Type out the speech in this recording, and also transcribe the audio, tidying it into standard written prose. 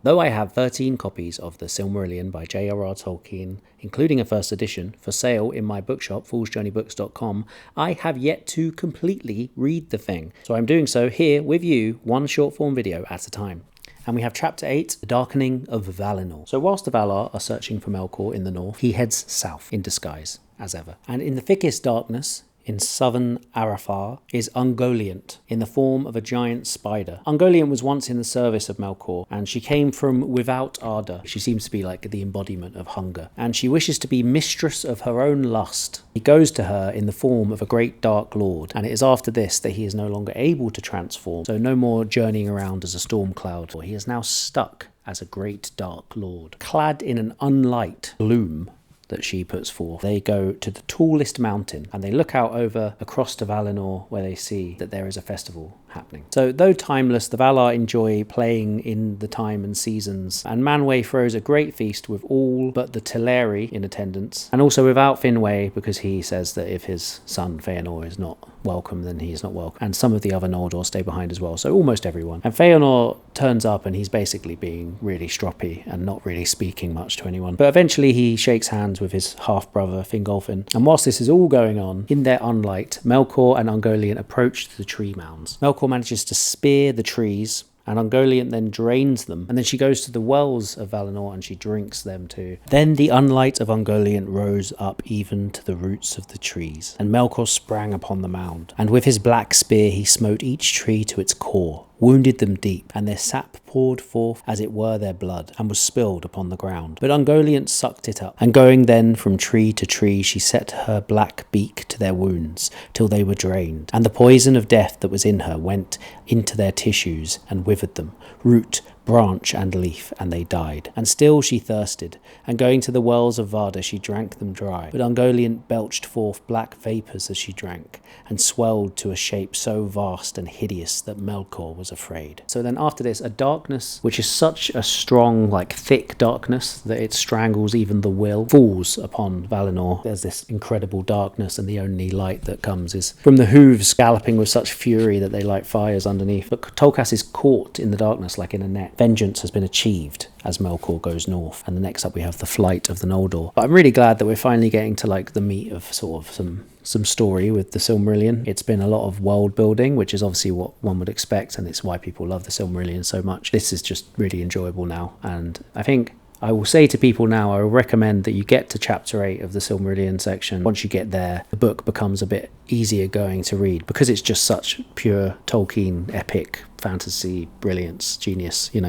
Though I have 13 copies of the Silmarillion by J.R.R. Tolkien, including a first edition, for sale in my bookshop, foolsjourneybooks.com, I have yet to completely read the thing. So I'm doing so here with you, one short form video at a time. And we have Chapter 8, The Darkening of Valenor. So whilst the Valar are searching for Melkor in the north, he heads south in disguise, as ever. And in the thickest darkness, in southern Arafar, is Ungoliant, in the form of a giant spider. Ungoliant was once in the service of Melkor, and she came from without Arda. She seems to be like the embodiment of hunger, and she wishes to be mistress of her own lust. He goes to her in the form of a great dark lord, and it is after this that he is no longer able to transform, so no more journeying around as a storm cloud. He is now stuck as a great dark lord, clad in an unlight gloom that she puts forth. They go to the tallest mountain and they look out over across to Valenor, where they see that there is a festival happening. So though timeless, the Valar enjoy playing in the time and seasons, and Manwë throws a great feast with all but the Teleri in attendance, and also without Finwë, because he says that if his son Feanor is not welcome, then he is not welcome, and some of the other Noldor stay behind as well, so almost everyone. And Feanor turns up and he's basically being really stroppy and not really speaking much to anyone, but eventually he shakes hands with his half-brother Fingolfin. And whilst this is all going on, in their unlight, Melkor and Ungoliant approach the tree mounds. Melkor manages to spear the trees, and Ungoliant then drains them, and then she goes to the wells of Valinor and she drinks them too. Then the unlight of Ungoliant rose up even to the roots of the trees, and Melkor sprang upon the mound, and with his black spear he smote each tree to its core, wounded them deep, and their sap poured forth as it were their blood, and was spilled upon the ground. But Ungoliant sucked it up, and going then from tree to tree, she set her black beak to their wounds, till they were drained, and the poison of death that was in her went into their tissues, and withered them, root, branch and leaf, and they died. And still she thirsted, and going to the wells of Varda she drank them dry. But Ungoliant belched forth black vapours as she drank, and swelled to a shape so vast and hideous that Melkor was afraid. So then after this, a darkness, which is such a strong, like thick darkness, that it strangles even the will, falls upon Valinor. There's this incredible darkness, and the only light that comes is from the hooves galloping with such fury that they light fires underneath. But Tolkas is caught in the darkness like in a net. Vengeance has been achieved as Melkor goes north, and the next up we have the flight of the Noldor. But I'm really glad that we're finally getting to like the meat of sort of some story with the Silmarillion. It's been a lot of world building, which is obviously what one would expect, and it's why people love the Silmarillion so much. This is just really enjoyable now, and I think I will say to people now, I will recommend that you get to chapter 8 of the Silmarillion section. Once you get there, the book becomes a bit easier going to read, because it's just such pure Tolkien epic fantasy brilliance, genius, you know.